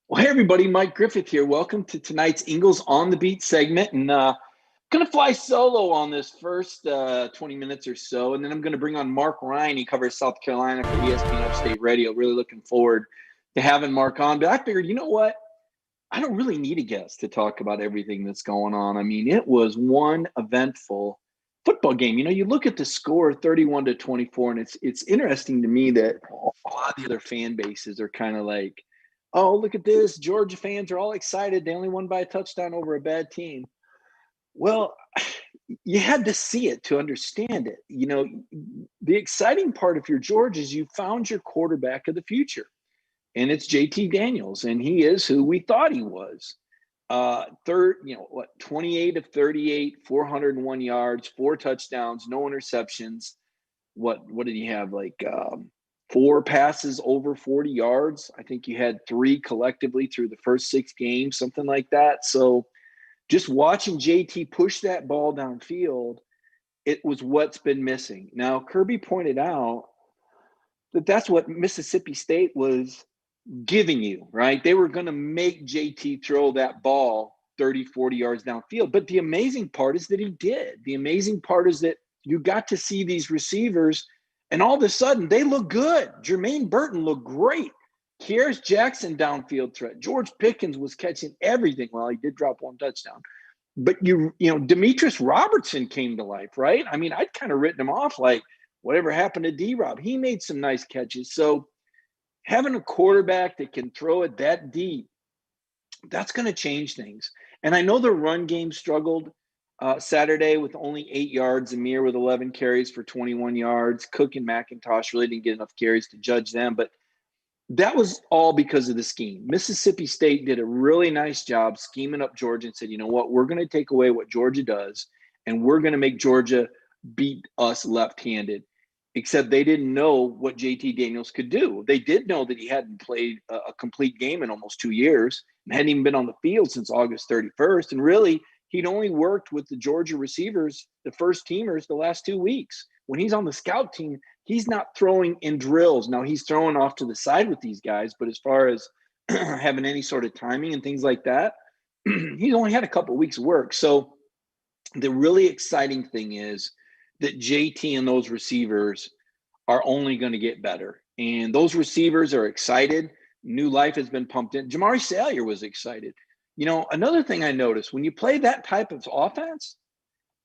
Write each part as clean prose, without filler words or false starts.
Well, hey everybody, Mike Griffith here. Welcome to tonight's Ingles on the Beat segment, and gonna fly solo on this first 20 minutes or so, and then I'm gonna bring on Mark Ryan. He covers South Carolina for ESPN Upstate Radio. Really looking forward to having Mark on. But I figured, you know what? I don't really need a guest to talk about everything that's going on. I mean, it was one eventful football game. You look at the score, 31-24, and it's interesting to me that a lot of the other fan bases are kind of like, oh, look at this. Georgia fans are all excited. They only won by a touchdown over a bad team. Well, you had to see it to understand it. The exciting part if you're Georgia is you found your quarterback of the future, and it's JT Daniels, and he is who we thought he was. 28 of 38, 401 yards, 4 touchdowns, no interceptions. What did he have? Four passes over 40 yards. I think you had three collectively through the first 6 games, something like that. So just watching JT push that ball downfield, it was what's been missing. Now, Kirby pointed out that that's what Mississippi State was giving you, right? They were going to make JT throw that ball 30, 40 yards downfield. But the amazing part is that he did. The amazing part is that you got to see these receivers, and all of a sudden they look good. Jermaine Burton looked great. Kearis Jackson downfield threat. George Pickens was catching everything. Well, he did drop one touchdown. But Demetrius Robertson came to life, right? I mean, I'd kind of written him off like whatever happened to D-Rob. He made some nice catches. So having a quarterback that can throw it that deep, that's going to change things. And I know the run game struggled Saturday with only 8 yards. Amir with 11 carries for 21 yards. Cook and McIntosh really didn't get enough carries to judge them. But that was all because of the scheme. Mississippi State did a really nice job scheming up Georgia and said, you know what, we're going to take away what Georgia does, and we're going to make Georgia beat us left-handed. Except they didn't know what JT Daniels could do. They did know that he hadn't played a complete game in almost 2 years and hadn't even been on the field since August 31st. And really, he'd only worked with the Georgia receivers, the first teamers, the last 2 weeks. When he's on the scout team, he's not throwing in drills. Now, he's throwing off to the side with these guys, but as far as having any sort of timing and things like that, he's only had a couple of weeks of work. So the really exciting thing is that JT and those receivers are only going to get better. And those receivers are excited. New life has been pumped in. Jamari Salyer was excited. Another thing I noticed, when you play that type of offense,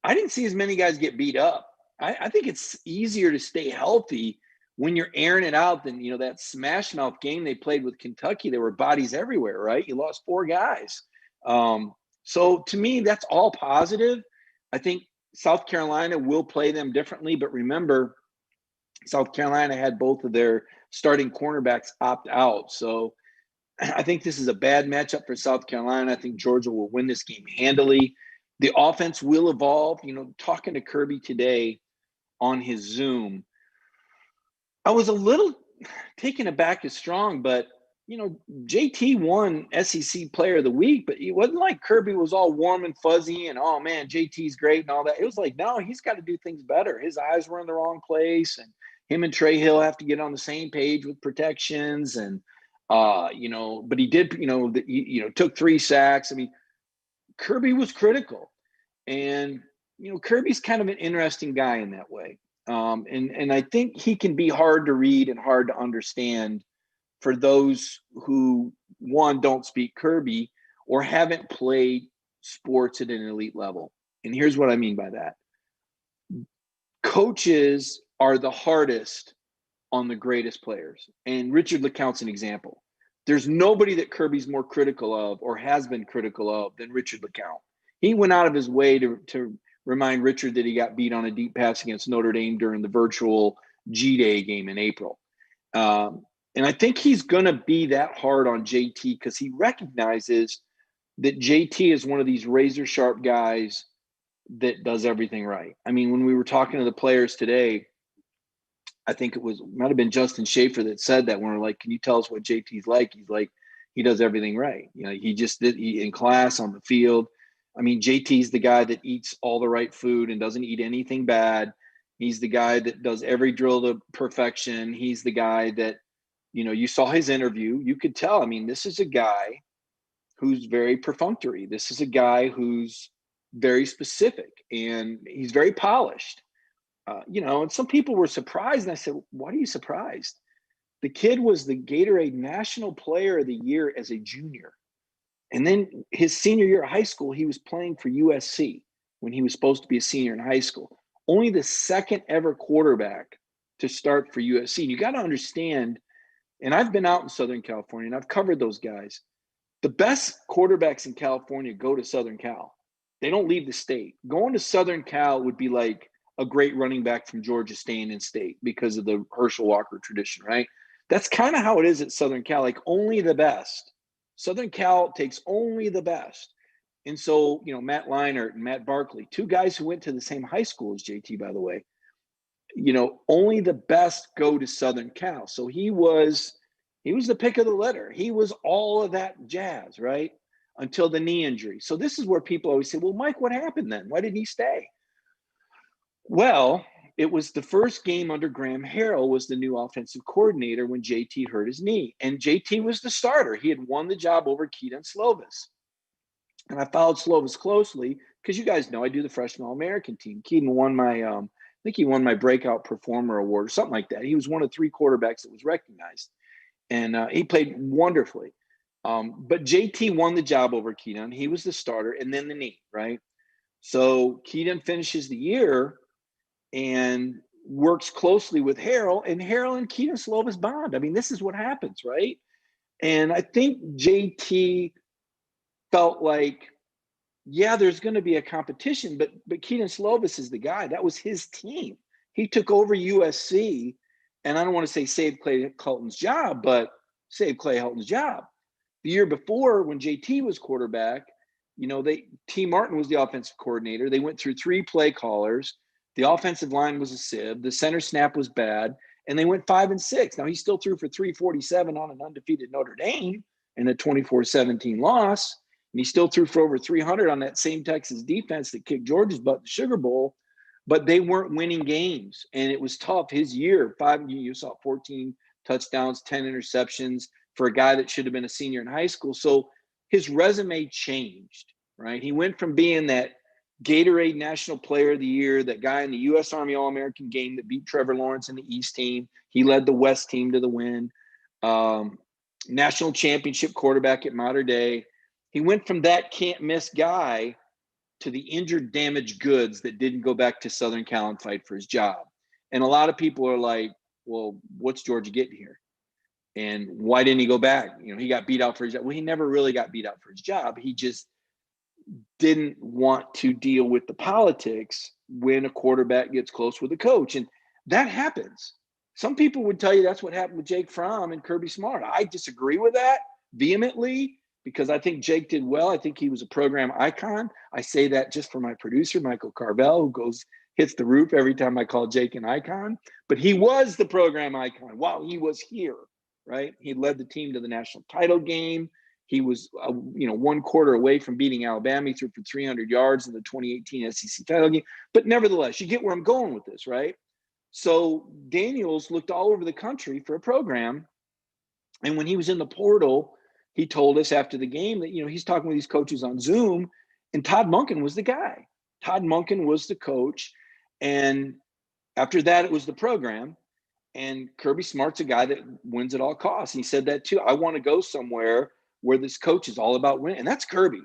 I didn't see as many guys get beat up. I think it's easier to stay healthy when you're airing it out than, that smash mouth game they played with Kentucky. There were bodies everywhere, right? You lost 4 guys. So to me, that's all positive. I think South Carolina will play them differently, but remember, South Carolina had both of their starting cornerbacks opt out. So I think this is a bad matchup for South Carolina. I think Georgia will win this game handily. The offense will evolve. Talking to Kirby today on his Zoom, I was a little taken aback is strong, but JT won SEC Player of the Week, but it wasn't like Kirby was all warm and fuzzy and, oh man, JT's great and all that. It was like, no, he's got to do things better. His eyes were in the wrong place, and him and Trey Hill have to get on the same page with protections, and but he did, took 3 sacks. I mean, Kirby was critical, and Kirby's kind of an interesting guy in that way, and I think he can be hard to read and hard to understand for those who, one, don't speak Kirby or haven't played sports at an elite level. And here's what I mean by that. Coaches are the hardest on the greatest players. And Richard LeCounte's an example. There's nobody that Kirby's more critical of or has been critical of than Richard LeCounte. He went out of his way to remind Richard that he got beat on a deep pass against Notre Dame during the virtual G-Day game in April. And I think he's going to be that hard on JT because he recognizes that JT is one of these razor-sharp guys that does everything right. I mean, when we were talking to the players today, I think might have been Justin Schaefer that said that when we're like, can you tell us what JT's like? He's like, he does everything right. He just did in class, on the field. I mean, JT's the guy that eats all the right food and doesn't eat anything bad. He's the guy that does every drill to perfection. He's the guy that You saw his interview. You could tell, I mean, this is a guy who's very perfunctory. This is a guy who's very specific, and he's very polished. And some people were surprised. And I said, why are you surprised? The kid was the Gatorade National Player of the Year as a junior. And then his senior year of high school, he was playing for USC when he was supposed to be a senior in high school. Only the second ever quarterback to start for USC. You got to understand, and I've been out in Southern California and I've covered those guys. The best quarterbacks in California go to Southern Cal. They don't leave the state. Going to Southern Cal would be like a great running back from Georgia staying in state because of the Herschel Walker tradition, right? That's kind of how it is at Southern Cal, like only the best. Southern Cal takes only the best. And so, Matt Leinart and Matt Barkley, two guys who went to the same high school as JT, by the way, only the best go to Southern Cal. So he was the pick of the litter. He was all of that jazz, right? Until the knee injury. So this is where people always say, well, Mike, what happened then? Why didn't he stay? Well, it was the first game under Graham Harrell was the new offensive coordinator when JT hurt his knee. And JT was the starter. He had won the job over Keaton Slovis. And I followed Slovis closely because you guys know I do the freshman All-American team. Keaton won my, I think he won my breakout performer award or something like that. He was one of 3 quarterbacks that was recognized. And he played wonderfully. But JT won the job over Keaton. He was the starter, and then the knee, right? So Keaton finishes the year and works closely with Harrell, and Harrell and Keaton Slovis bond. I mean, this is what happens, right? And I think JT felt like, yeah, there's going to be a competition, but Keaton Slovis is the guy. That was his team. He took over USC, and I don't want to say saved Clay Helton's job, but saved Clay Helton's job. The year before, when JT was quarterback, T. Martin was the offensive coordinator. They went through 3 play callers. The offensive line was a sieve. The center snap was bad, and they went 5-6. Now, he still threw for 347 on an undefeated Notre Dame in a 24-17 loss. And he still threw for over 300 on that same Texas defense that kicked Georgia's butt in the Sugar Bowl. But they weren't winning games, and it was tough. His year, you saw 14 touchdowns, 10 interceptions for a guy that should have been a senior in high school. So his resume changed, right? He went from being that Gatorade National Player of the Year, that guy in the U.S. Army All-American game that beat Trevor Lawrence in the East team. He led the West team to the win. National championship quarterback at Mater Dei. He went from that can't-miss guy to the injured, damaged goods that didn't go back to Southern Cal and fight for his job. And a lot of people are like, well, what's Georgia getting here? And why didn't he go back? He got beat out for his job. Well, he never really got beat out for his job. He just didn't want to deal with the politics when a quarterback gets close with a coach. And that happens. Some people would tell you that's what happened with Jake Fromm and Kirby Smart. I disagree with that vehemently because I think Jake did well. I think he was a program icon. I say that just for my producer, Michael Carvel, who hits the roof every time I call Jake an icon. But he was the program icon while he was here, right? He led the team to the national title game. He was, 1 quarter away from beating Alabama. He threw for 300 yards in the 2018 SEC title game. But nevertheless, you get where I'm going with this, right? So Daniels looked all over the country for a program. And when he was in the portal, he told us after the game that, he's talking with these coaches on Zoom, and Todd Monken was the guy. Todd Monken was the coach. And after that, it was the program. And Kirby Smart's a guy that wins at all costs. He said that too. I want to go somewhere where this coach is all about winning. And that's Kirby.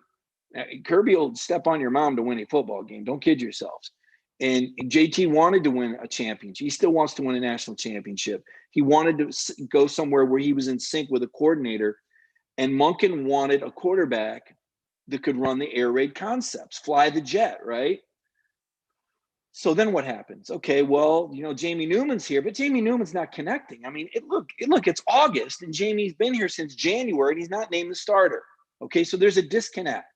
Kirby will step on your mom to win a football game. Don't kid yourselves. And JT wanted to win a championship. He still wants to win a national championship. He wanted to go somewhere where he was in sync with a coordinator. And Monken wanted a quarterback that could run the air raid concepts, fly the jet, right? So then what happens? Okay, well, Jamie Newman's here, but Jamie Newman's not connecting. I mean, it's August, and Jamie's been here since January, and he's not named the starter. Okay, so there's a disconnect.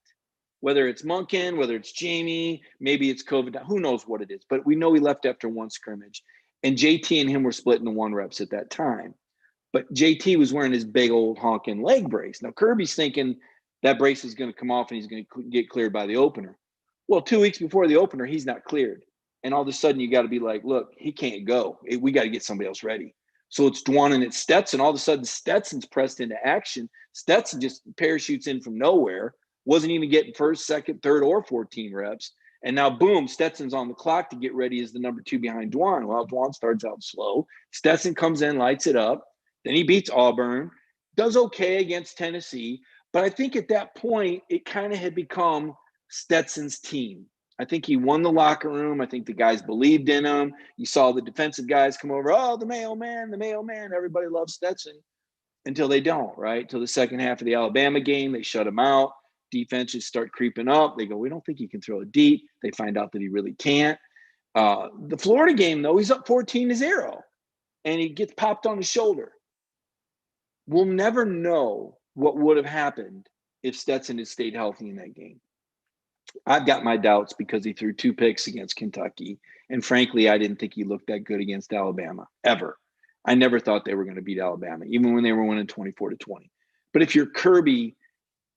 Whether it's Monken, whether it's Jamie, maybe it's COVID, who knows what it is. But we know he left after 1 scrimmage. And JT and him were splitting the 1 reps at that time. But JT was wearing his big old honking leg brace. Now, Kirby's thinking that brace is going to come off and he's going to get cleared by the opener. Well, 2 weeks before the opener, he's not cleared. And all of a sudden, you got to be like, look, he can't go. We got to get somebody else ready. So it's Dwan and it's Stetson. All of a sudden, Stetson's pressed into action. Stetson just parachutes in from nowhere, wasn't even getting first, second, third, or 14 reps. And now, boom, Stetson's on the clock to get ready as the number 2 behind Dwan. Well, Dwan starts out slow. Stetson comes in, lights it up. Then he beats Auburn, does okay against Tennessee. But I think at that point, it kind of had become Stetson's team. I think he won the locker room. I think the guys believed in him. You saw the defensive guys come over. Oh, the mailman, the mailman. Everybody loves Stetson until they don't, right? Until the second half of the Alabama game, they shut him out. Defenses start creeping up. They go, we don't think he can throw it deep. They find out that he really can't. The Florida game, though, he's up 14-0, and he gets popped on his shoulder. We'll never know what would have happened if Stetson had stayed healthy in that game. I've got my doubts because he threw 2 picks against Kentucky. And frankly, I didn't think he looked that good against Alabama, ever. I never thought they were going to beat Alabama, even when they were winning 24-20. But if you're Kirby,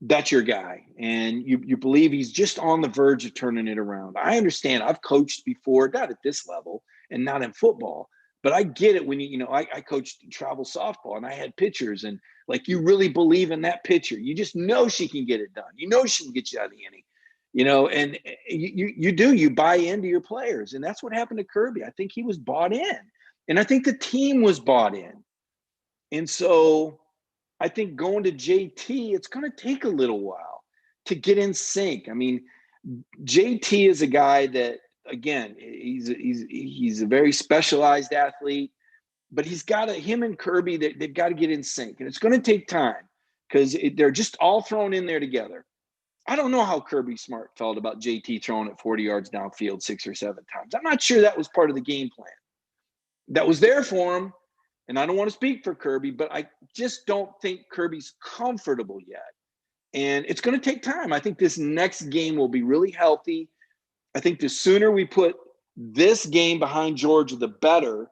that's your guy. And you believe he's just on the verge of turning it around. I understand. I've coached before, not at this level and not in football. But I get it when I coached travel softball and I had pitchers, and like, you really believe in that pitcher. You just know she can get it done. You know she can get you out of the inning. And you buy into your players. And that's what happened to Kirby. I think he was bought in. And I think the team was bought in. And so I think going to JT, it's going to take a little while to get in sync. I mean, JT is a guy that, again, he's a very specialized athlete, but him and Kirby, they've got to get in sync. And it's going to take time because they're just all thrown in there together. I don't know how Kirby Smart felt about JT throwing it 40 yards downfield 6 or 7 times. I'm not sure that was part of the game plan. That was there for him, and I don't want to speak for Kirby, but I just don't think Kirby's comfortable yet. And it's going to take time. I think this next game will be really healthy. I think the sooner we put this game behind Georgia, the better.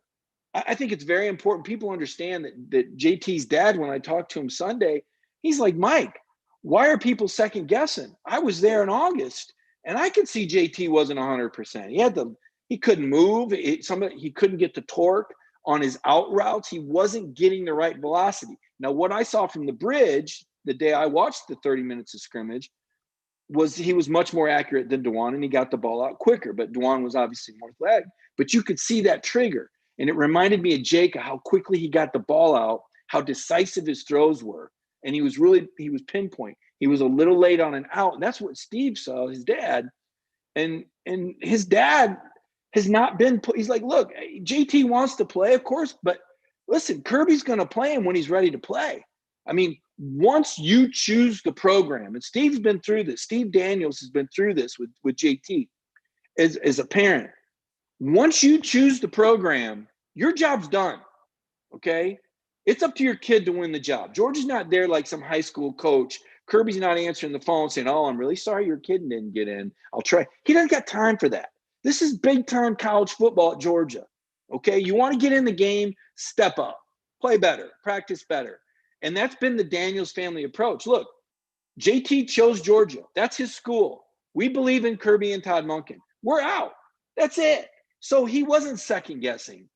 I think it's very important. People understand that JT's dad, when I talked to him Sunday, he's like, Mike, why are people second guessing? I was there in August, and I could see JT wasn't 100%. He couldn't move. He couldn't get the torque on his out routes. He wasn't getting the right velocity. Now, what I saw from the bridge the day I watched the 30 minutes of scrimmage was he was much more accurate than Dwan, and he got the ball out quicker. But Dwan was obviously more athletic. But you could see that trigger, and it reminded me of Jake, how quickly he got the ball out, how decisive his throws were. And he was pinpoint. He was a little late on an out. And that's what Steve saw, his dad. And his dad has not been – he's like, look, JT wants to play, of course. But listen, Kirby's going to play him when he's ready to play. I mean, once you choose the program, and Steve's been through this. Steve Daniels has been through this with JT as a parent. Once you choose the program, your job's done, okay? It's up to your kid to win the job. George is not there like some high school coach. Kirby's not answering the phone saying, oh, I'm really sorry your kid didn't get in. I'll try. He doesn't got time for that. This is big-time college football at Georgia, okay? You want to get in the game, step up, play better, practice better. And that's been the Daniels family approach. Look, JT chose Georgia. That's his school. We believe in Kirby and Todd Monken. We're out. That's it. So he wasn't second-guessing.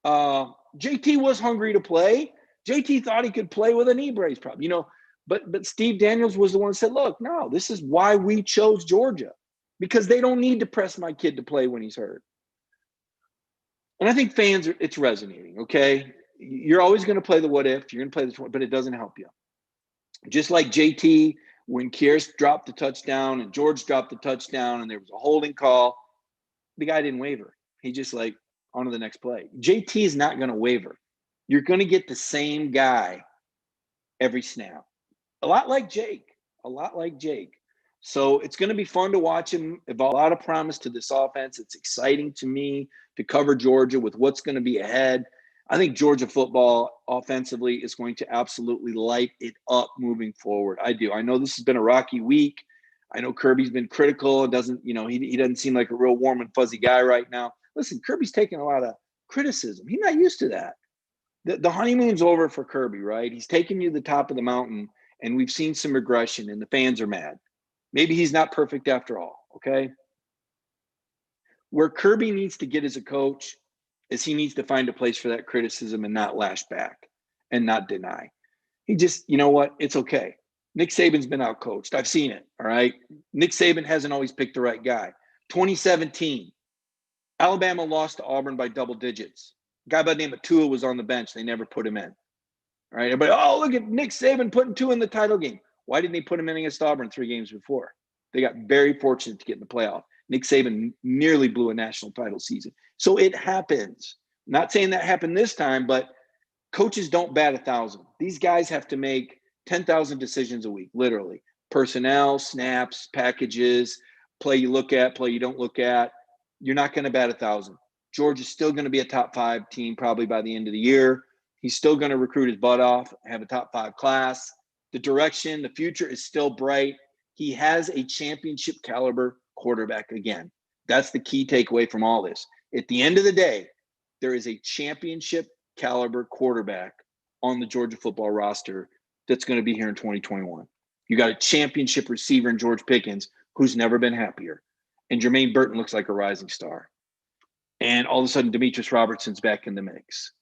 JT was hungry to play. JT thought he could play with a knee brace probably, but Steve Daniels was the one who said, look, no, this is why we chose Georgia, because they don't need to press my kid to play when he's hurt. And I think fans, it's resonating, okay? You're always going to play the what if, you're going to play the, but it doesn't help you. Just like JT, when Kearse dropped the touchdown and George dropped the touchdown and there was a holding call, the guy didn't waver. He just like, on to the next play. JT is not going to waver. You're going to get the same guy every snap. A lot like Jake. So it's going to be fun to watch him evolve. A lot of promise to this offense. It's exciting to me to cover Georgia with what's going to be ahead. I think Georgia football offensively is going to absolutely light it up moving forward. I do. I know this has been a rocky week. I know Kirby's been critical. It doesn't, he doesn't seem like a real warm and fuzzy guy right now. Listen, Kirby's taking a lot of criticism. He's not used to that. The honeymoon's over for Kirby, right? He's taken you to the top of the mountain, and we've seen some regression, and the fans are mad. Maybe he's not perfect after all, okay? Where Kirby needs to get as a coach is he needs to find a place for that criticism and not lash back and not deny. He just, you know what? It's okay. Nick Saban's been outcoached. I've seen it, all right? Nick Saban hasn't always picked the right guy. 2017, Alabama lost to Auburn by double digits. A guy by the name of Tua was on the bench. They never put him in. All right, everybody, oh, look at Nick Saban putting Tua in the title game. Why didn't they put him in against Auburn 3 games before? They got very fortunate to get in the playoff. Nick Saban nearly blew a national title season. So it happens. Not saying that happened this time, but coaches don't bat 1,000. These guys have to make 10,000 decisions a week, literally. Personnel, snaps, packages, play you look at, play you don't look at. You're not going to bat 1,000. Georgia's still going to be a top 5 team probably by the end of the year. He's still going to recruit his butt off, have a top 5 class. The direction, the future is still bright. He has a championship caliber quarterback again. That's the key takeaway from all this. At the end of the day, there is a championship caliber quarterback on the Georgia football roster that's going to be here in 2021. You got a championship receiver in George Pickens, who's never been happier. And Jermaine Burton looks like a rising star. And all of a sudden, Demetrius Robertson's back in the mix.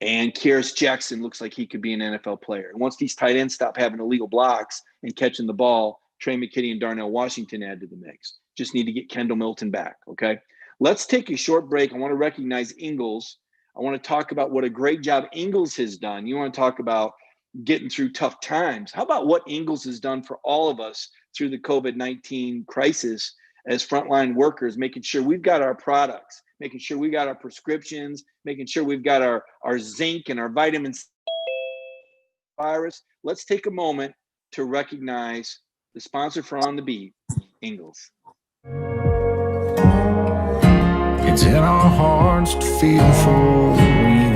And Kyrus Jackson looks like he could be an NFL player. And once these tight ends stop having illegal blocks and catching the ball, Trey McKitty and Darnell Washington add to the mix. Just need to get Kendall Milton back, okay? Let's take a short break. I want to recognize Ingles. I want to talk about what a great job Ingles has done. You want to talk about getting through tough times. How about what Ingles has done for all of us through the COVID-19 crisis as frontline workers, making sure we've got our products, making sure we got our prescriptions, making sure we've got our zinc and our vitamin C virus. Let's take a moment to recognize the sponsor for On the Beat, Ingles. It's in our hearts to feel for you.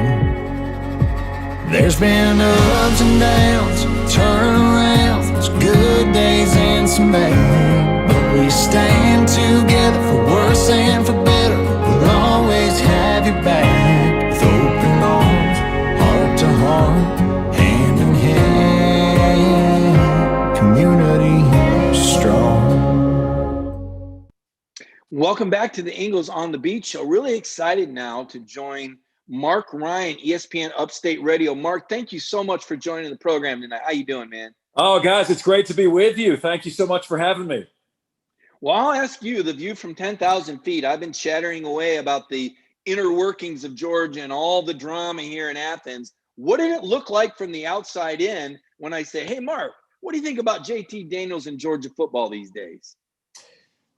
There's been ups and downs, turnarounds, good days and some bad. But we stand together for worse and for better. We'll always have your back with open arms, heart to heart, hand in hand. Community strong. Welcome back to the Ingles on the Beat show. Really excited now to join Mark Ryan, ESPN Upstate Radio. Mark, thank you so much for joining the program tonight. How you doing, man? Oh, guys, it's great to be with you. Thank you so much for having me. Well, I'll ask you, the view from 10,000 feet. I've been chattering away about the inner workings of Georgia and all the drama here in Athens. What did it look like from the outside in when I say, hey, Mark, what do you think about JT Daniels and Georgia football these days?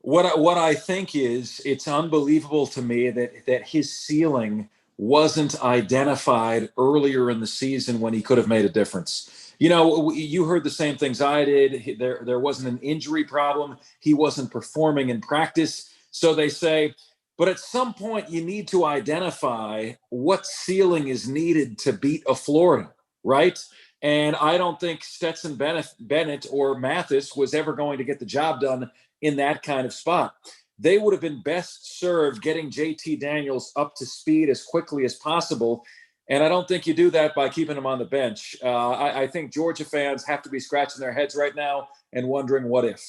What I think is it's unbelievable to me that his ceiling wasn't identified earlier in the season when he could have made a difference. You know, you heard the same things I did. There wasn't an injury problem. He wasn't performing in practice. So they say, but at some point you need to identify what ceiling is needed to beat a Florida, right? And I don't think Stetson Bennett or Mathis was ever going to get the job done in that kind of spot. They would have been best served getting JT Daniels up to speed as quickly as possible. And I don't think you do that by keeping him on the bench. I think Georgia fans have to be scratching their heads right now and wondering what if.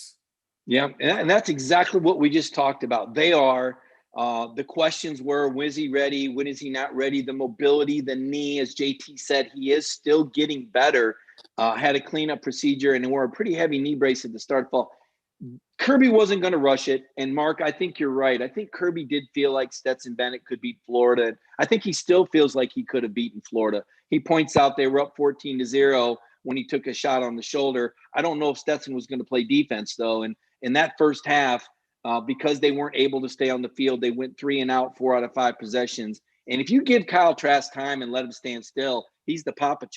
Yeah, and that's exactly what we just talked about. They are. The questions were, when is he ready? When is he not ready? The mobility, the knee, as JT said, he is still getting better. Had a cleanup procedure and wore a pretty heavy knee brace at the start of fall. Kirby wasn't going to rush it. And Mark, I think you're right. I think Kirby did feel like Stetson Bennett could beat Florida. I think he still feels like he could have beaten Florida. He points out they were up 14-0 when he took a shot on the shoulder. I don't know if Stetson was going to play defense, though. And in that first half, because they weren't able to stay on the field, they went 3 and out, 4 out of 5 possessions. And if you give Kyle Trask time and let him stand still, he's the Papa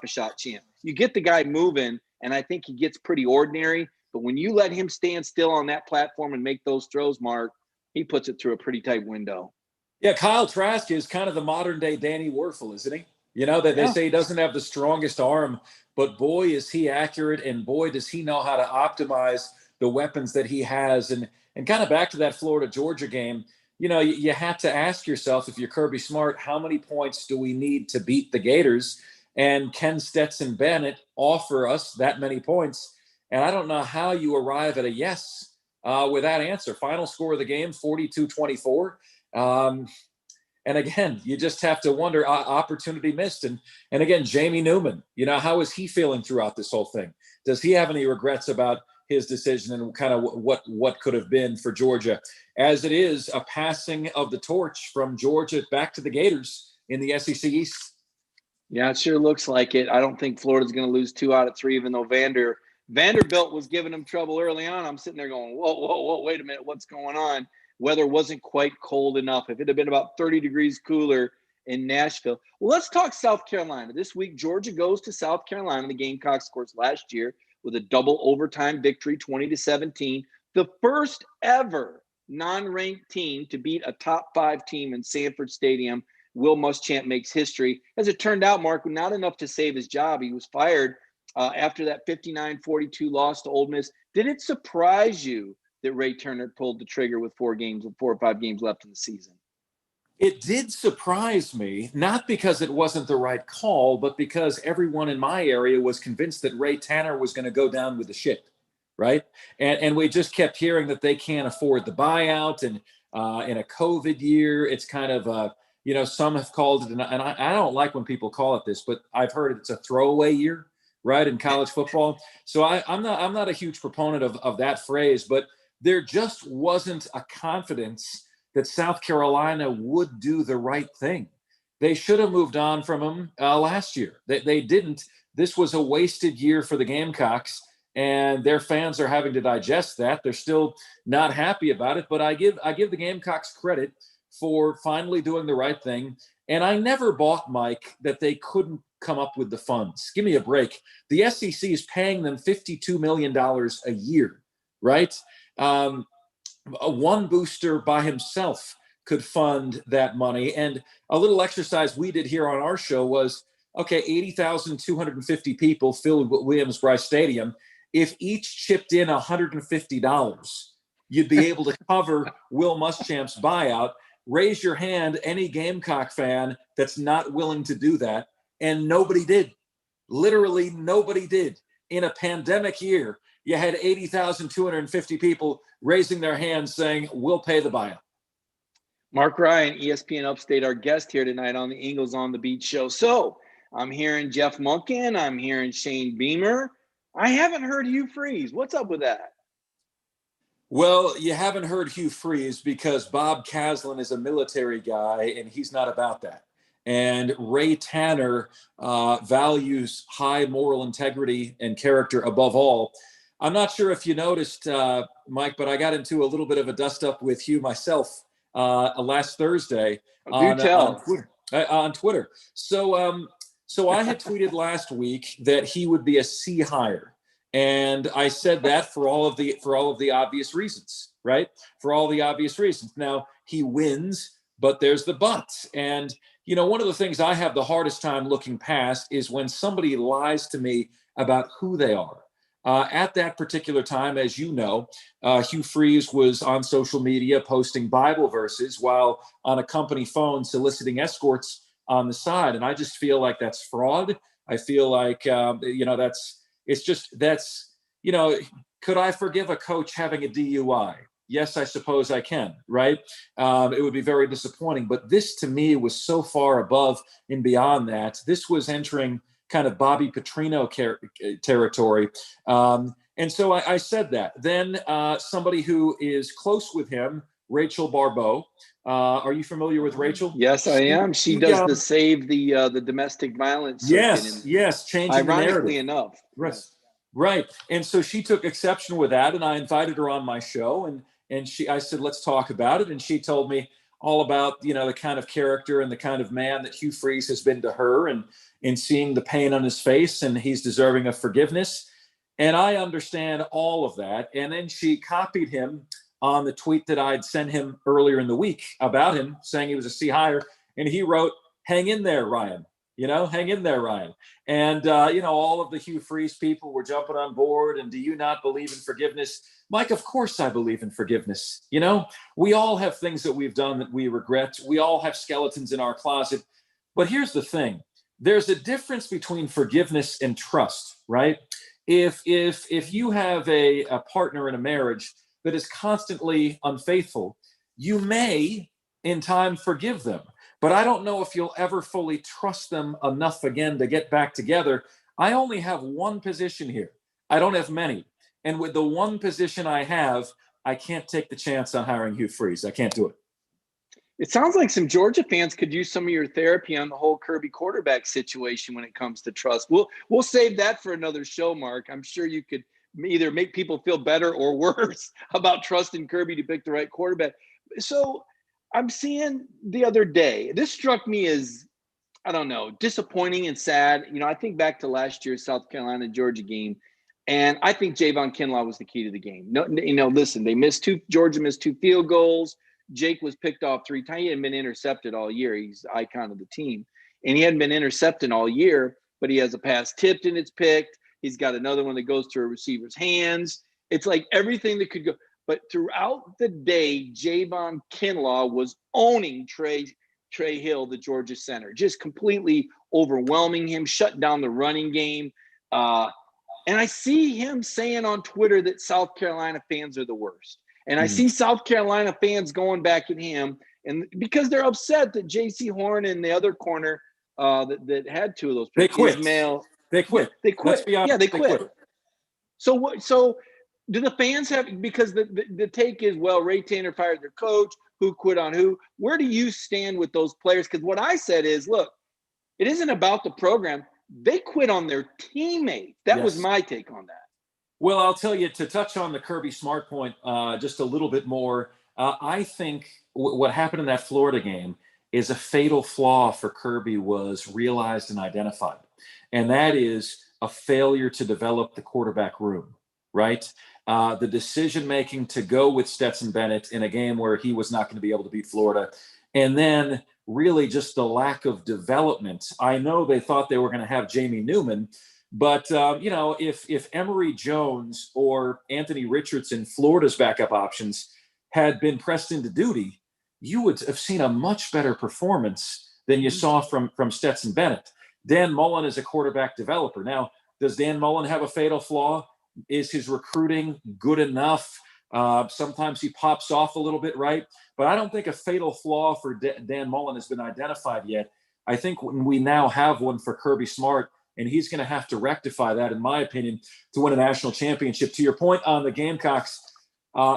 Shot champ. You get the guy moving, and I think he gets pretty ordinary. But when you let him stand still on that platform and make those throws, Mark, he puts it through a pretty tight window. Yeah, Kyle Trask is kind of the modern-day Danny Werfel, isn't he? You know, they say he doesn't have the strongest arm, but boy, is he accurate, and boy, does he know how to optimize the weapons that he has. And kind of back to that Florida-Georgia game, you know, you have to ask yourself, if you're Kirby Smart, how many points do we need to beat the Gators? And can Stetson Bennett offer us that many points? And I don't know how you arrive at a yes with that answer. Final score of the game, 42-24. And again, you just have to wonder, opportunity missed. And again, Jamie Newman, how is he feeling throughout this whole thing? Does he have any regrets about his decision and kind of what could have been for Georgia? As it is, a passing of the torch from Georgia back to the Gators in the SEC East. Yeah, it sure looks like it. I don't think Florida's going to lose 2 out of 3, even though Vanderbilt was giving them trouble early on. I'm sitting there going, whoa, wait a minute, what's going on? Weather wasn't quite cold enough. If it had been about 30 degrees cooler in Nashville. Well, let's talk South Carolina. This week, Georgia goes to South Carolina. The Gamecocks, of course, last year with a double overtime victory, 20-17. The first ever non-ranked team to beat a top 5 team in Sanford Stadium. Will Muschamp makes history. As it turned out, Mark, not enough to save his job. He was fired after that 59-42 loss to Ole Miss. Did it surprise you that Ray Turner pulled the trigger with 4 or 5 games left in the season? It did surprise me, not because it wasn't the right call, but because everyone in my area was convinced that Ray Tanner was going to go down with the ship, right? And we just kept hearing that they can't afford the buyout. And in a COVID year, it's kind of some have called it, and I don't like when people call it this, but I've heard it's a throwaway year, right, in college football. So I'm not a huge proponent of that phrase, but there just wasn't a confidence that South Carolina would do the right thing. They should have moved on from him last year. They didn't. This was a wasted year for the Gamecocks, and their fans are having to digest that. They're still not happy about it, but I give the Gamecocks credit for finally doing the right thing. And I never bought, Mike, that they couldn't come up with the funds. Give me a break. The SEC is paying them $52 million a year, right? One booster by himself could fund that money. And a little exercise we did here on our show was, okay, 80,250 people filled Williams-Brice Stadium. If each chipped in $150, you'd be able to cover Will Muschamp's buyout. Raise your hand, any Gamecock fan that's not willing to do that. And nobody did. Literally nobody did. In a pandemic year, you had 80,250 people raising their hands saying, we'll pay the buyout. Mark Ryan, ESPN Upstate, our guest here tonight on the Ingles on the Beat show. So I'm hearing Jeff Monken. I'm hearing Shane Beamer. I haven't heard Hugh Freeze. What's up with that? Well, you haven't heard Hugh Freeze because Bob Caslin is a military guy, and he's not about that. And Ray Tanner values high moral integrity and character above all. I'm not sure if you noticed, Mike, but I got into a little bit of a dust-up with Hugh myself last Thursday on Twitter. So I had tweeted last week that he would be a C hire. And I said that for all of the obvious reasons, right? For all the obvious reasons. Now, he wins, but there's the buts. And, one of the things I have the hardest time looking past is when somebody lies to me about who they are. At that particular time, as you know, Hugh Freeze was on social media posting Bible verses while on a company phone soliciting escorts on the side. And I just feel like that's fraud. I feel like, could I forgive a coach having a DUI? Yes, I suppose I can, right? It would be very disappointing. But this, to me, was so far above and beyond that. This was entering kind of Bobby Petrino territory. And so I said that. Then somebody who is close with him, Rachel Barbeau. Are you familiar with Rachel? Yes, I am. She does the Save the Domestic Violence. Yes, changing the narrative. Ironically enough. Right. And so she took exception with that, and I invited her on my show, and I said, let's talk about it. And she told me all about, the kind of character and the kind of man that Hugh Freeze has been to her, and seeing the pain on his face, and he's deserving of forgiveness. And I understand all of that. And then she copied him on the tweet that I'd sent him earlier in the week about him, saying he was a C hire. And he wrote, hang in there, Ryan. Hang in there, Ryan. And, all of the Hugh Freeze people were jumping on board. And do you not believe in forgiveness? Mike, of course I believe in forgiveness. We all have things that we've done that we regret. We all have skeletons in our closet. But here's the thing. There's a difference between forgiveness and trust, right? If you have a partner in a marriage that is constantly unfaithful, you may in time forgive them. but I don't know if you'll ever fully trust them enough again to get back together. I only have one position here. I don't have many. And with the one position I have, I can't take the chance on hiring Hugh Freeze. I can't do it. It sounds like some Georgia fans could use some of your therapy on the whole Kirby quarterback situation when it comes to trust. We'll save that for another show, Mark. I'm sure you could either make people feel better or worse about trusting Kirby to pick the right quarterback. So I'm seeing the other day, this struck me as, I don't know, disappointing and sad. I think back to last year's South Carolina Georgia game, and I think Javon Kinlaw was the key to the game. No, listen, Georgia missed 2 field goals. Jake was picked off 3 times. He hadn't been intercepted all year. He's the icon of the team. And he hadn't been intercepted all year, but he has a pass tipped and it's picked. He's got another one that goes to a receiver's hands. It's like everything that could go. But throughout the day, Javon Kinlaw was owning Trey Hill, the Georgia center, just completely overwhelming him, shut down the running game. And I see him saying on Twitter that South Carolina fans are the worst. And I see South Carolina fans going back at him, and because they're upset that J.C. Horn and the other corner that had 2 of those. They quit. Ismail, they quit. They quit. Let's be honest, yeah, they quit. So what? So do the fans have? Because the take is, well, Ray Tanner fired their coach. Who quit on who? Where do you stand with those players? Because what I said is, look, it isn't about the program. They quit on their teammates. That was my take on that. Well, I'll tell you, to touch on the Kirby Smart point just a little bit more, I think what happened in that Florida game is a fatal flaw for Kirby was realized and identified. And that is a failure to develop the quarterback room, right? The decision-making to go with Stetson Bennett in a game where he was not going to be able to beat Florida. And then really just the lack of development. I know they thought they were going to have Jamie Newman, but, if Emory Jones or Anthony Richardson, Florida's backup options, had been pressed into duty, you would have seen a much better performance than you saw from Stetson Bennett. Dan Mullen is a quarterback developer. Now, does Dan Mullen have a fatal flaw? Is his recruiting good enough? Sometimes he pops off a little bit, right? But I don't think a fatal flaw for Dan Mullen has been identified yet. I think we now have one for Kirby Smart, and he's going to have to rectify that, in my opinion, to win a national championship. To your point on the Gamecocks,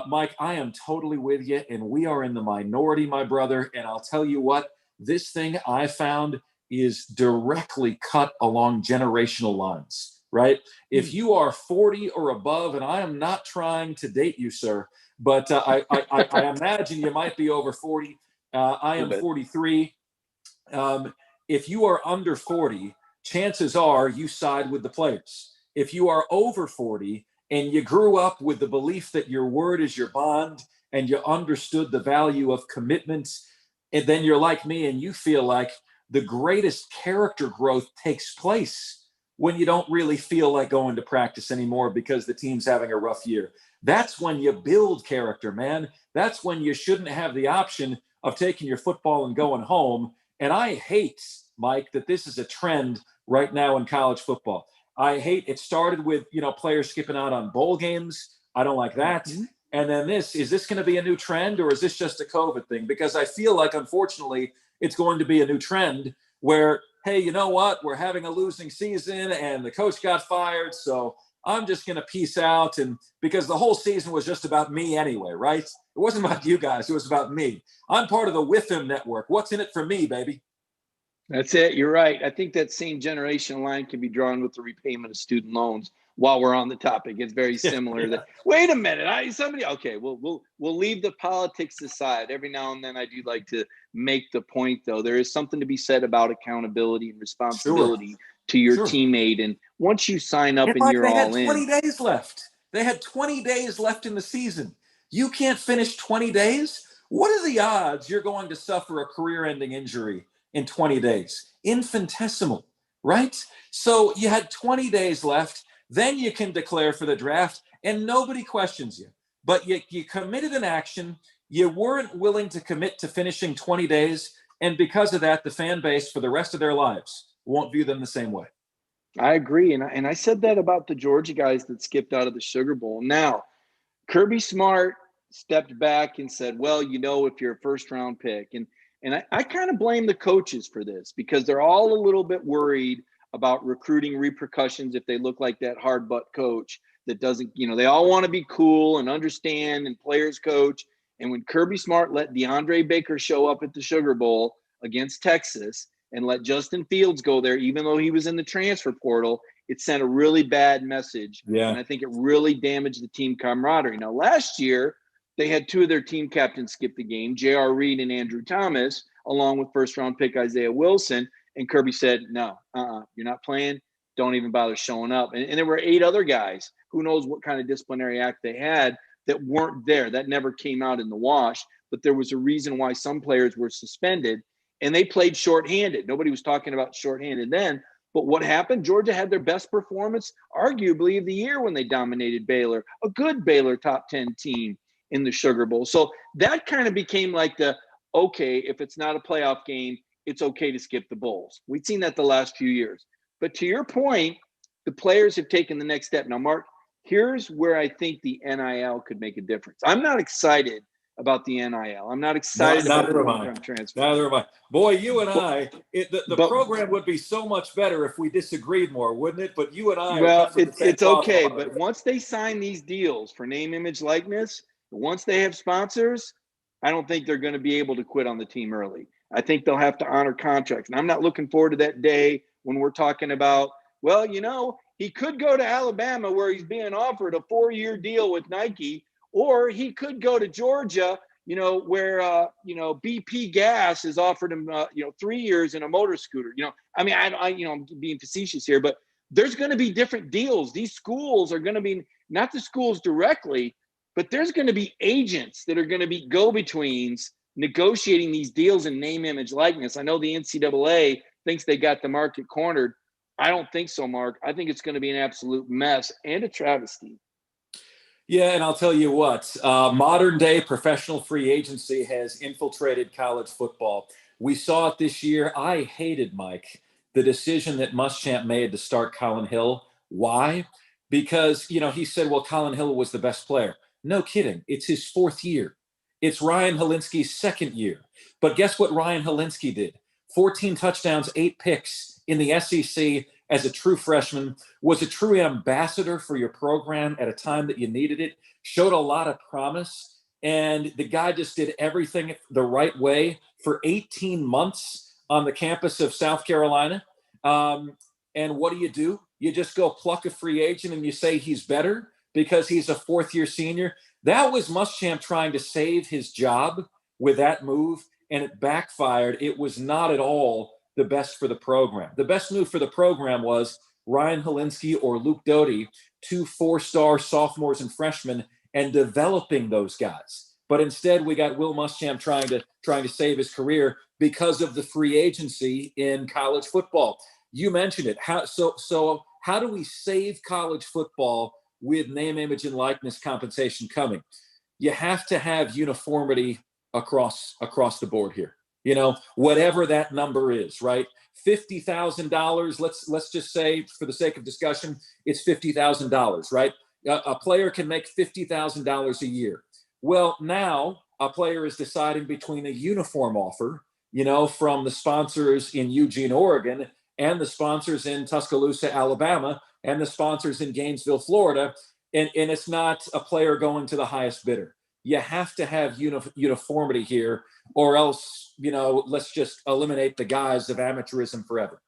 Mike, I am totally with you, and we are in the minority, my brother. And I'll tell you what, this thing I found is directly cut along generational lines, right? If you are 40 or above, and I am not trying to date you, sir, but I imagine you might be over 40. I am 43. If you are under 40, chances are you side with the players. If you are over 40 and you grew up with the belief that your word is your bond and you understood the value of commitments, and then you're like me and you feel like the greatest character growth takes place when you don't really feel like going to practice anymore because the team's having a rough year. That's when you build character, man. That's when you shouldn't have the option of taking your football and going home. And I hate, Mike, that this is a trend right now in college football. I hate it started with, players skipping out on bowl games. I don't like that. And then is this going to be a new trend, or is this just a COVID thing? Because I feel like, unfortunately, it's going to be a new trend where, hey, you know what? We're having a losing season and the coach got fired. So I'm just going to peace out. And because the whole season was just about me anyway, right? It wasn't about you guys. It was about me. I'm part of the With Him network. What's in it for me, baby? That's it. You're right. I think that same generational line can be drawn with the repayment of student loans. While we're on the topic, it's very similar. That wait a minute, okay. We'll leave the politics aside. Every now and then, I do like to make the point, though. There is something to be said about accountability and responsibility to your teammate. And once you sign up and you're all in, they had 20 days left. They had 20 days left in the season. You can't finish 20 days. What are the odds you're going to suffer a career-ending injury in 20 days? Infinitesimal, right? So you had 20 days left. Then you can declare for the draft and nobody questions you. But you committed an action. You weren't willing to commit to finishing 20 days. And because of that, the fan base for the rest of their lives won't view them the same way. I agree. And I said that about the Georgia guys that skipped out of the Sugar Bowl. Now, Kirby Smart stepped back and said, well, if you're a first-round pick. And And I kind of blame the coaches for this because they're all a little bit worried about recruiting repercussions if they look like that hard butt coach that doesn't, they all want to be cool and understand and players coach. And when Kirby Smart let DeAndre Baker show up at the Sugar Bowl against Texas and let Justin Fields go there, even though he was in the transfer portal, it sent a really bad message. Yeah. And I think it really damaged the team camaraderie. Now, last year, they had two of their team captains skip the game, J.R. Reed and Andrew Thomas, along with first-round pick Isaiah Wilson. And Kirby said, no, you're not playing. Don't even bother showing up. And there were 8 other guys. Who knows what kind of disciplinary act they had that weren't there. That never came out in the wash. But there was a reason why some players were suspended. And they played shorthanded. Nobody was talking about shorthanded then. But what happened? Georgia had their best performance, arguably, of the year when they dominated Baylor, a good Baylor top 10 team in the Sugar Bowl. So that kind of became like okay, if it's not a playoff game, it's okay to skip the bowls. We've seen that the last few years. But to your point, the players have taken the next step. Now, Mark, here's where I think the NIL could make a difference. I'm not excited about the NIL. I'm not excited about the long-term transfer. Neither am I. Boy, you and the program would be so much better if we disagreed more, wouldn't it? But you and I. Well, it's okay. But once they sign these deals for name, image, likeness, once they have sponsors, I don't think they're going to be able to quit on the team early. I think they'll have to honor contracts. And I'm not looking forward to that day when we're talking about, well, he could go to Alabama where he's being offered a 4-year deal with Nike, or he could go to Georgia, where, BP Gas has offered him, 3 years in a motor scooter. I'm being facetious here, but there's going to be different deals. These schools are going to be not the schools directly, but there's going to be agents that are going to be go-betweens negotiating these deals in name, image, likeness. I know the NCAA thinks they got the market cornered. I don't think so, Mark. I think it's going to be an absolute mess and a travesty. Yeah, and I'll tell you what, modern-day professional free agency has infiltrated college football. We saw it this year. I hated, Mike, the decision that Muschamp made to start Colin Hill. Why? Because, he said, well, Colin Hill was the best player. No kidding. It's his 4th year. It's Ryan Helinski's 2nd year. But guess what Ryan Helinski did? 14 touchdowns, 8 picks in the SEC as a true freshman, was a true ambassador for your program at a time that you needed it, showed a lot of promise, and the guy just did everything the right way for 18 months on the campus of South Carolina. And what do? You just go pluck a free agent and you say he's better because he's a 4th-year senior. That was Muschamp trying to save his job with that move, and it backfired. It was not at all the best for the program. The best move for the program was Ryan Helinski or Luke Doty, 2 4-star sophomores and freshmen, and developing those guys. But instead, we got Will Muschamp trying to save his career because of the free agency in college football. You mentioned it. So how do we save college football with name, image, and likeness compensation coming? You have to have uniformity across the board here. Whatever that number is, right? $50,000. Let's just say, for the sake of discussion, it's $50,000, right? A player can make $50,000 a year. Well, now a player is deciding between a uniform offer, from the sponsors in Eugene, Oregon, and the sponsors in Tuscaloosa, Alabama, and the sponsors in Gainesville, Florida, and it's not a player going to the highest bidder. You have to have uniformity here, or else, let's just eliminate the guise of amateurism forever.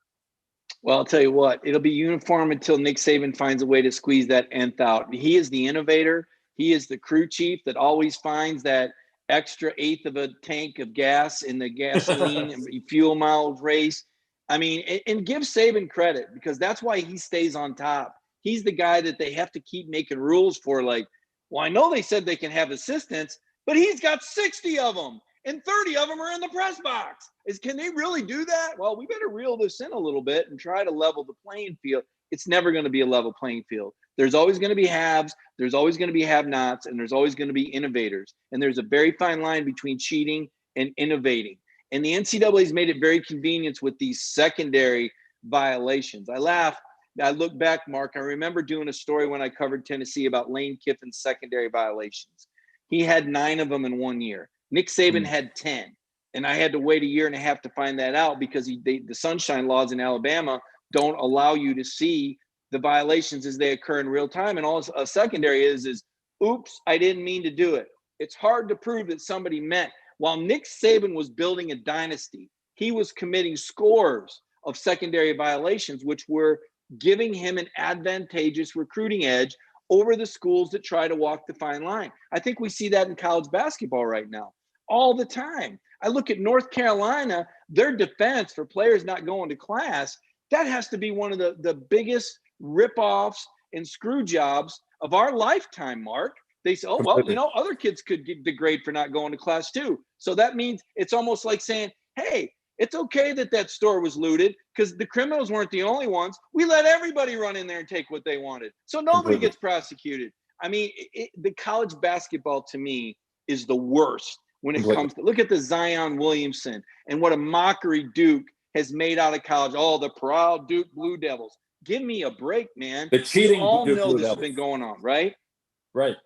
Well, I'll tell you what, it'll be uniform until Nick Saban finds a way to squeeze that nth out. He is the innovator. He is the crew chief that always finds that extra 1/8 of a tank of gas in the gasoline and fuel miles race. I mean, and give Saban credit, because that's why he stays on top. He's the guy that they have to keep making rules for, like, well, I know they said they can have assistants, but he's got 60 of them, and 30 of them are in the press box. Can they really do that? Well, we better reel this in a little bit and try to level the playing field. It's never going to be a level playing field. There's always going to be haves, there's always going to be have-nots, and there's always going to be innovators. And there's a very fine line between cheating and innovating. And the NCAA's made it very convenient with these secondary violations. I laugh. I look back, Mark, I remember doing a story when I covered Tennessee about Lane Kiffin's secondary violations. He had 9 of them in 1 year. Nick Saban had 10. And I had to wait a year and a half to find that out because the sunshine laws in Alabama don't allow you to see the violations as they occur in real time. And all a secondary is, oops, I didn't mean to do it. It's hard to prove that somebody meant. While Nick Saban was building a dynasty, he was committing scores of secondary violations, which were giving him an advantageous recruiting edge over the schools that try to walk the fine line. I think we see that in college basketball right now all the time. I look at North Carolina, their defense for players not going to class, that has to be one of the biggest ripoffs and screw jobs of our lifetime, Mark. They say, oh, well, other kids could get degrade for not going to class too. So that means it's almost like saying, hey, it's okay that store was looted because the criminals weren't the only ones. We let everybody run in there and take what they wanted. So nobody gets prosecuted. I mean, the college basketball to me is the worst when it comes to, look at the Zion Williamson and what a mockery Duke has made out of college. Oh, the proud Duke Blue Devils. Give me a break, man. The cheating we all Duke know Blue this Devils has been going on, right? Right.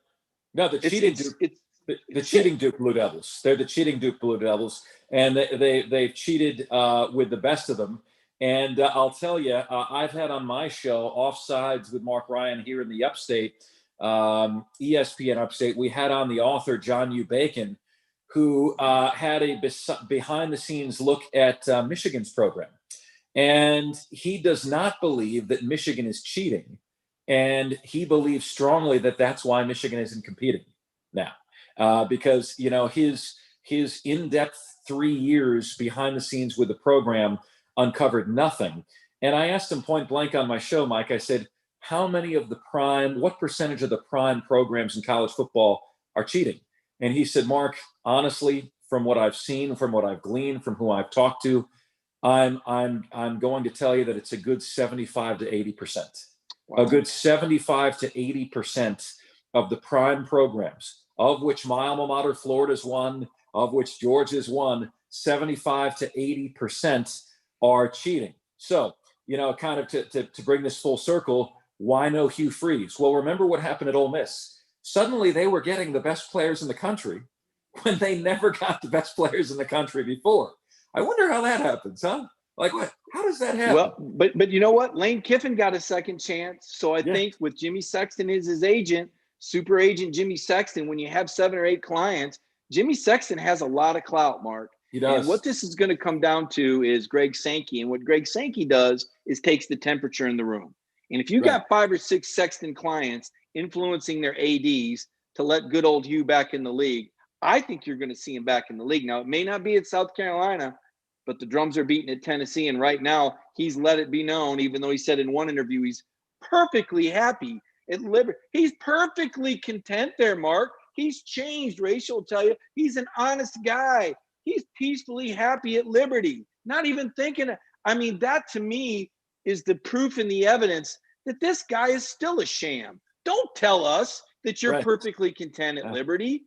No, the cheating Duke Blue Devils. They're the cheating Duke Blue Devils, and they've cheated with the best of them. And I'll tell you, I've had on my show Offsides with Mark Ryan here in the Upstate, ESPN Upstate. We had on the author John U. Bacon, who had a behind-the-scenes look at Michigan's program. And he does not believe that Michigan is cheating. And he believes strongly that that's why Michigan isn't competing now. Because, his in-depth 3 years behind the scenes with the program uncovered nothing. And I asked him point blank on my show, Mike, I said, what percentage of the prime programs in college football are cheating? And he said, Mark, honestly, from what I've seen, from what I've gleaned, from who I've talked to, I'm going to tell you that it's a good 75 to 80%. Wow. A good 75 to 80% of the prime programs, of which my alma mater, Florida's one, of which Georgia's one, 75 to 80% are cheating. So, kind of to bring this full circle, why no Hugh Freeze? Well, remember what happened at Ole Miss. Suddenly they were getting the best players in the country when they never got the best players in the country before. I wonder how that happens, huh? Like what? How does that happen? Well, but you know what? Lane Kiffin got a second chance. So I think with Jimmy Sexton as his agent, super agent Jimmy Sexton, when you have 7 or 8 clients, Jimmy Sexton has a lot of clout, Mark. He does. And what this is going to come down to is Greg Sankey. And what Greg Sankey does is takes the temperature in the room. And if you got 5 or 6 Sexton clients influencing their ADs to let good old Hugh back in the league, I think you're going to see him back in the league. Now, it may not be at South Carolina, but the drums are beating at Tennessee. And right now, he's let it be known, even though he said in one interview he's perfectly happy at Liberty. He's perfectly content there, Mark. He's changed. Rachel will tell you he's an honest guy. He's peacefully happy at Liberty, not even thinking. I mean, that to me is the proof and the evidence that this guy is still a sham. Don't tell us that you're perfectly content at Liberty.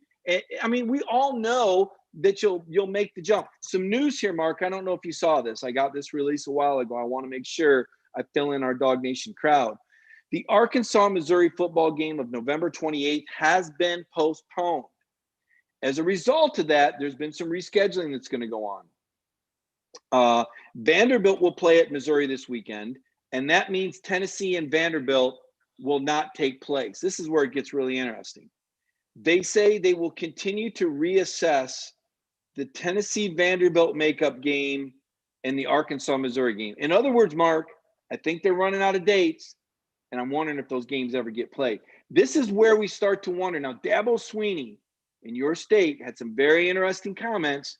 I mean, we all know that you'll make the jump. Some news here, Mark. I don't know if you saw this. I got this release a while ago. I want to make sure I fill in our Dog Nation crowd. The Arkansas-Missouri football game of November 28th has been postponed. As a result of that, there's been some rescheduling that's going to go on. Vanderbilt will play at Missouri this weekend, and that means Tennessee and Vanderbilt will not take place. This is where it gets really interesting. They say they will continue to reassess the Tennessee-Vanderbilt makeup game and the Arkansas-Missouri game. In other words, Mark, I think they're running out of dates, and I'm wondering if those games ever get played. This is where we start to wonder. Now, Dabo Swinney in your state had some very interesting comments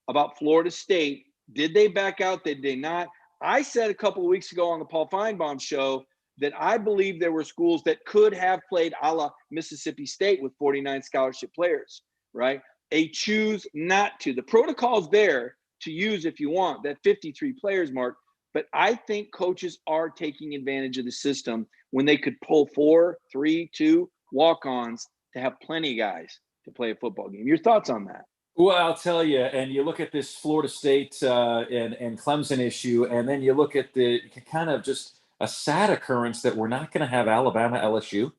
about Florida State. Did they back out? Did they not? I said a couple of weeks ago on the Paul Feinbaum show that I believe there were schools that could have played a la Mississippi State with 49 scholarship players, right? They choose not to. The protocol's there to use if you want, that 53 players mark. But I think coaches are taking advantage of the system when they could pull 4, 3, 2 walk-ons to have plenty of guys to play a football game. Your thoughts on that? Well, I'll tell you, and you look at this Florida State and Clemson issue, and then you look at the kind of just a sad occurrence that we're not going to have Alabama LSU.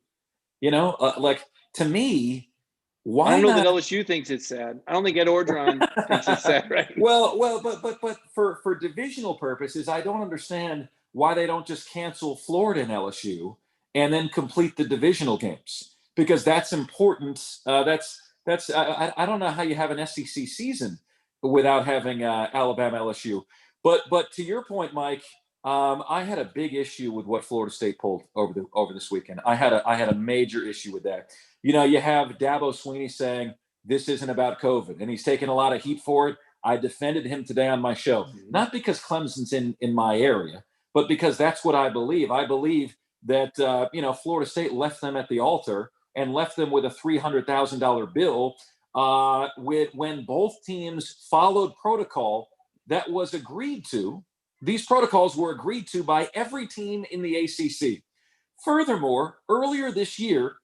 You know, like to me, I Why don't know that not? LSU thinks it's sad. I don't think Ed Orgeron thinks it's sad, right? But for divisional purposes, I don't understand why they don't just cancel Florida and LSU and then complete the divisional games, because that's important. I don't know how you have an SEC season without having Alabama LSU. But to your point, Mike, I had a big issue with what Florida State pulled over this weekend. I had a major issue with that. You know, you have Dabo Swinney saying this isn't about COVID, and he's taking a lot of heat for it. I defended him today on my show, not because Clemson's in my area, but because that's what I believe. I believe that Florida State left them at the altar and left them with a $300,000 bill when both teams followed protocol that was agreed to. These protocols were agreed to by every team in the ACC. Furthermore, earlier this year,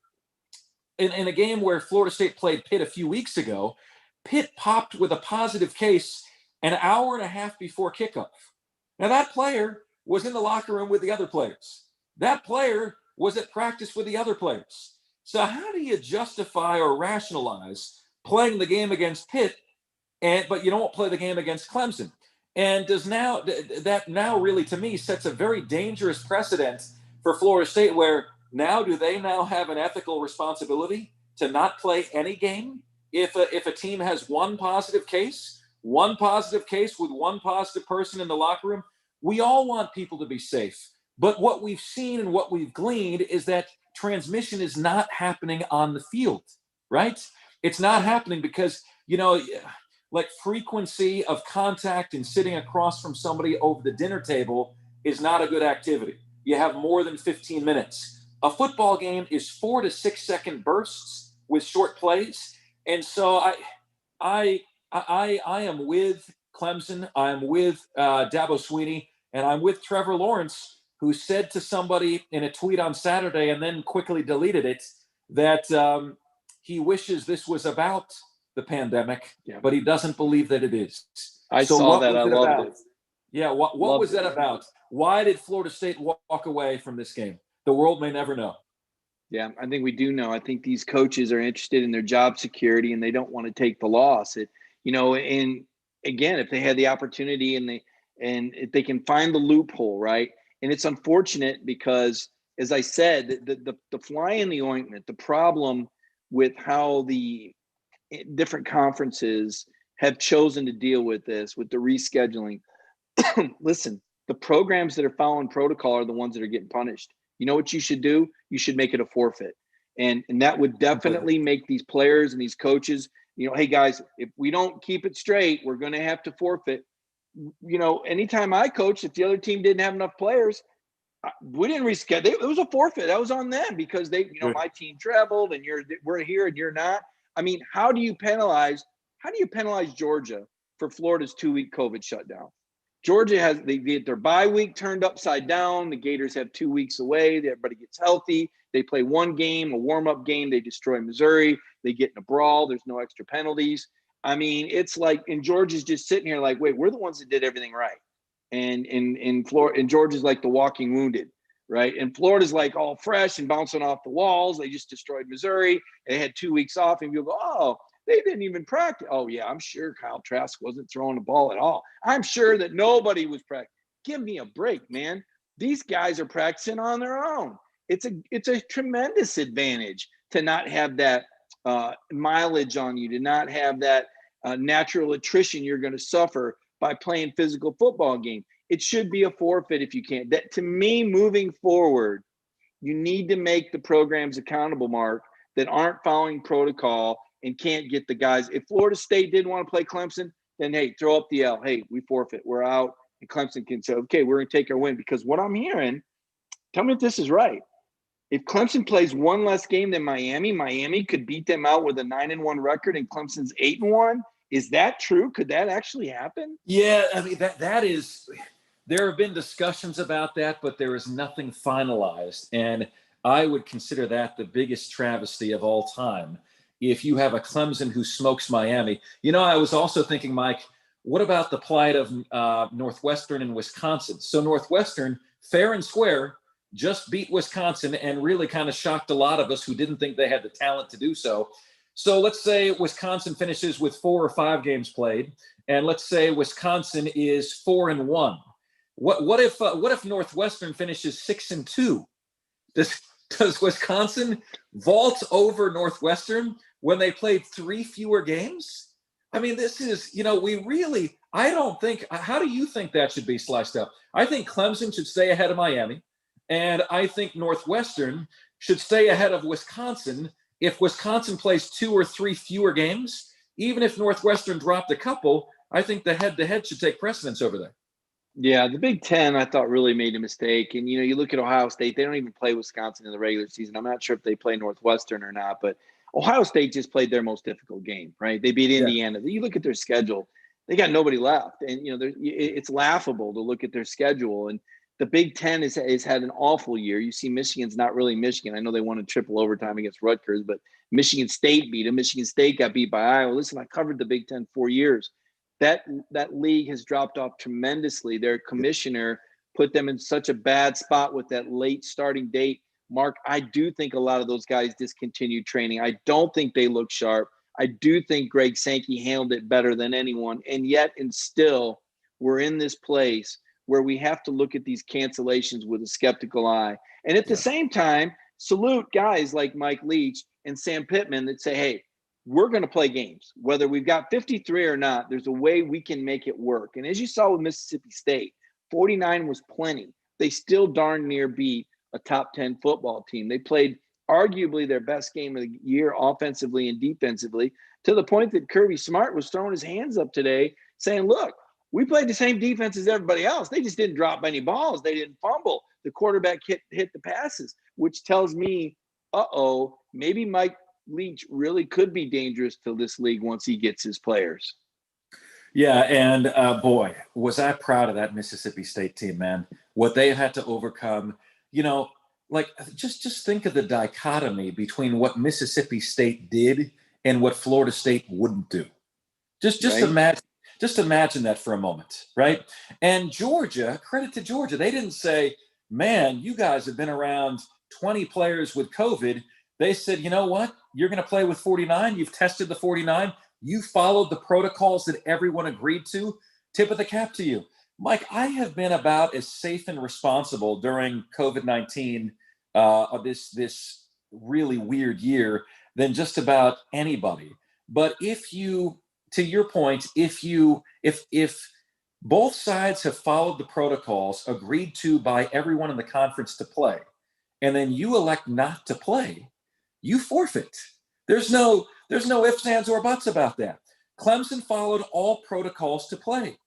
in a game where Florida State played Pitt a few weeks ago, Pitt popped with a positive case an hour and a half before kickoff. Now, that player was in the locker room with the other players. That player was at practice with the other players. So how do you justify or rationalize playing the game against Pitt, but you don't play the game against Clemson? And that now really, to me, sets a very dangerous precedent for Florida State, where do they now have an ethical responsibility to not play any game if a team has one positive case with one positive person in the locker room? We all want people to be safe. But what we've seen and what we've gleaned is that transmission is not happening on the field, right? It's not happening because, like frequency of contact and sitting across from somebody over the dinner table is not a good activity. You have more than 15 minutes. A football game is 4 to 6 second bursts with short plays. And so I am with Clemson. I'm with Dabo Swinney, and I'm with Trevor Lawrence, who said to somebody in a tweet on Saturday and then quickly deleted it that he wishes this was about the pandemic, but he doesn't believe that it is. I saw that. I loved it. Yeah, what was that about? Why did Florida State walk away from this game? The world may never know. Yeah, I think we do know. I think these coaches are interested in their job security and they don't want to take the loss. And again, if they had the opportunity and if they can find the loophole, right? And it's unfortunate because, as I said, the fly in the ointment, the problem with how the different conferences have chosen to deal with this, with the rescheduling. Listen, the programs that are following protocol are the ones that are getting punished. You know what you should do? You should make it a forfeit. And that would definitely make these players and these coaches, hey guys, if we don't keep it straight, we're going to have to forfeit. Anytime I coached, if the other team didn't have enough players, we didn't reschedule. It was a forfeit. That was on them because my team traveled and we're here and you're not. I mean, how do you penalize Georgia for Florida's 2-week COVID shutdown? Georgia has they get their bye week turned upside down. The Gators have 2 weeks away. Everybody gets healthy. They play one game, a warm-up game. They destroy Missouri. They get in a brawl. There's no extra penalties. I mean, it's like, and Georgia's just sitting here like, wait, we're the ones that did everything right. And Florida, and Georgia's like the walking wounded, right? And Florida's like all fresh and bouncing off the walls. They just destroyed Missouri. They had 2 weeks off, and people go, oh, they didn't even practice. Oh, yeah, I'm sure Kyle Trask wasn't throwing the ball at all. I'm sure that nobody was practicing. Give me a break, man. These guys are practicing on their own. It's a tremendous advantage to not have that mileage on you, to not have that natural attrition you're going to suffer by playing physical football game. It should be a forfeit if you can't. That, to me, moving forward, you need to make the programs accountable, Mark, that aren't following protocol and can't get the guys. If Florida State didn't want to play Clemson, then, hey, throw up the L. Hey, we forfeit. We're out. And Clemson can say, okay, we're going to take our win. Because what I'm hearing, tell me if this is right. If Clemson plays one less game than Miami could beat them out with a 9-1 record and Clemson's 8-1. Is that true? Could that actually happen? Yeah, I mean, that is – there have been discussions about that, but there is nothing finalized. And I would consider that the biggest travesty of all time if you have a Clemson who smokes Miami. I was also thinking, Mike, what about the plight of Northwestern and Wisconsin? So Northwestern, fair and square, just beat Wisconsin and really kind of shocked a lot of us who didn't think they had the talent to do so. So let's say Wisconsin finishes with 4 or 5 games played, and let's say Wisconsin is 4-1. What if Northwestern finishes 6-2? Does Wisconsin vault over Northwestern when they played 3 fewer games? I mean, this is, I don't think, how do you think that should be sliced up? I think Clemson should stay ahead of Miami, and I think Northwestern should stay ahead of Wisconsin. If Wisconsin plays 2 or 3 fewer games, even if Northwestern dropped a couple, I think the head-to-head should take precedence over there. Yeah, the Big Ten, I thought, really made a mistake. And, you look at Ohio State, they don't even play Wisconsin in the regular season. I'm not sure if they play Northwestern or not, but Ohio State just played their most difficult game, right? They beat Indiana. You look at their schedule, they got nobody left. And, it's laughable to look at their schedule. And the Big Ten has had an awful year. You see Michigan's not really Michigan. I know they won a triple overtime against Rutgers, but Michigan State beat them. Michigan State got beat by Iowa. Listen, I covered the Big Ten 4 years. That league has dropped off tremendously. Their commissioner put them in such a bad spot with that late starting date. Mark, I do think a lot of those guys discontinued training. I don't think they look sharp. I do think Greg Sankey handled it better than anyone. And yet, and still, we're in this place where we have to look at these cancellations with a skeptical eye. And at the same time, salute guys like Mike Leach and Sam Pittman that say, hey, we're going to play games. Whether we've got 53 or not, there's a way we can make it work. And as you saw with Mississippi State, 49 was plenty. They still darn near beat a top 10 football team. They played arguably their best game of the year offensively and defensively, to the point that Kirby Smart was throwing his hands up today saying, look, we played the same defense as everybody else. They just didn't drop any balls. They didn't fumble. The quarterback hit the passes, which tells me, maybe Mike Leach really could be dangerous to this league once he gets his players. Yeah, and boy, was I proud of that Mississippi State team, man. What they had to overcome, just think of the dichotomy between what Mississippi State did and what Florida State wouldn't do. Just imagine that for a moment, right? And Georgia, credit to Georgia, they didn't say, man, you guys have been around 20 players with COVID. They said, you know what? You're going to play with 49. You've tested the 49. You followed the protocols that everyone agreed to. Tip of the cap to you. Mike, I have been about as safe and responsible during COVID-19 of this really weird year than just about anybody. But to your point, if both sides have followed the protocols agreed to by everyone in the conference to play, and then you elect not to play, you forfeit. There's no ifs, ands, or buts about that. Clemson followed all protocols to play.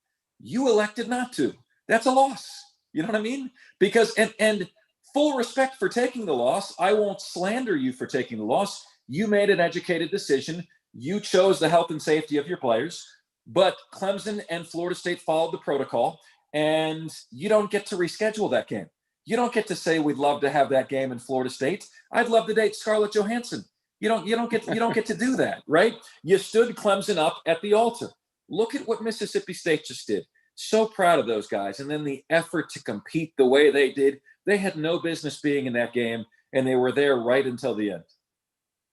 You elected not to. That's a loss. You know what I mean? Because, and full respect for taking the loss. I won't slander you for taking the loss. You made an educated decision. You chose the health and safety of your players. But Clemson and Florida State followed the protocol, and you don't get to reschedule that game. You don't get to say we'd love to have that game in Florida State. I'd love to date Scarlett Johansson. You don't get to do that, right? You stood Clemson up at the altar. Look at what Mississippi State just did. So proud of those guys. And then the effort to compete the way they did. They had no business being in that game, and they were there right until the end.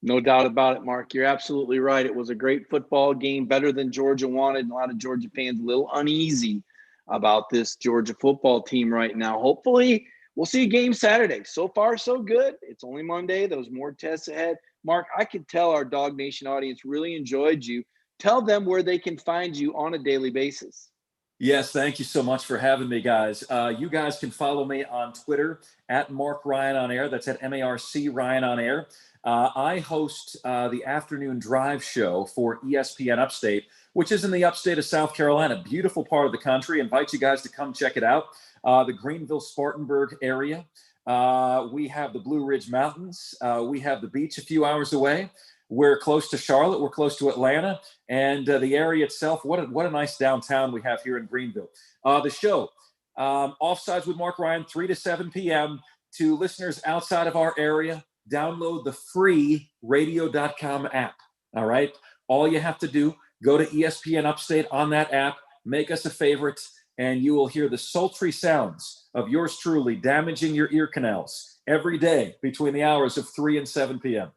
No doubt about it, Mark. You're absolutely right. It was a great football game, better than Georgia wanted. And a lot of Georgia fans a little uneasy about this Georgia football team right now. Hopefully, we'll see a game Saturday. So far, so good. It's only Monday. There's more tests ahead. Mark, I could tell our Dog Nation audience really enjoyed you. Tell them where they can find you on a daily basis. Yes, thank you so much for having me, guys. You guys can follow me on Twitter at Mark Ryan on Air. That's at MARC Ryan on Air. I host the afternoon drive show for ESPN Upstate, which is in the upstate of South Carolina. Beautiful part of the country. Invite you guys to come check it out. The Greenville-Spartanburg area. We have the Blue Ridge Mountains. We have the beach a few hours away. We're close to Charlotte. We're close to Atlanta. And the area itself, what a nice downtown we have here in Greenville. The show, Offsides with Mark Ryan, 3 to 7 p.m. To listeners outside of our area, download the free radio.com app. All right? All you have to do, go to ESPN Upstate on that app, make us a favorite, and you will hear the sultry sounds of yours truly damaging your ear canals every day between the hours of 3 and 7 p.m.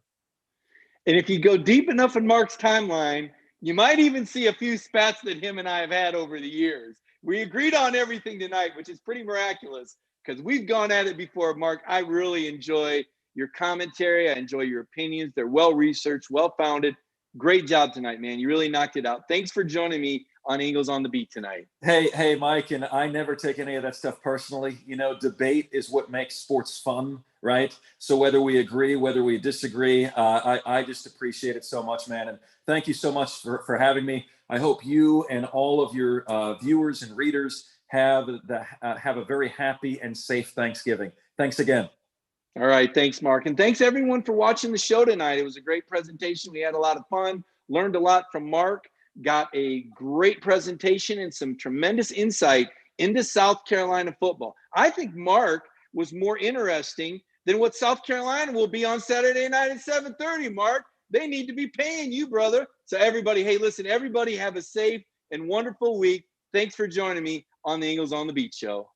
And if you go deep enough in Mark's timeline, you might even see a few spats that him and I have had over the years. We agreed on everything tonight, which is pretty miraculous because we've gone at it before. Mark, I really enjoy your commentary. I enjoy your opinions. They're well-researched, well-founded. Great job tonight, man. You really knocked it out. Thanks for joining me on Eagles on the Beat tonight. Hey, Mike, and I never take any of that stuff personally. You know, debate is what makes sports fun, right? So whether we agree, whether we disagree, I just appreciate it so much, man. And thank you so much for having me. I hope you and all of your viewers and readers have a very happy and safe Thanksgiving. Thanks again. All right. Thanks, Mark. And thanks, everyone, for watching the show tonight. It was a great presentation. We had a lot of fun, learned a lot from Mark, got a great presentation and some tremendous insight into South Carolina football. I think Mark was more interesting than what South Carolina will be on Saturday night at 7:30, Mark. They need to be paying you, brother. So everybody, hey, listen, everybody have a safe and wonderful week. Thanks for joining me on the Eagles on the Beat show.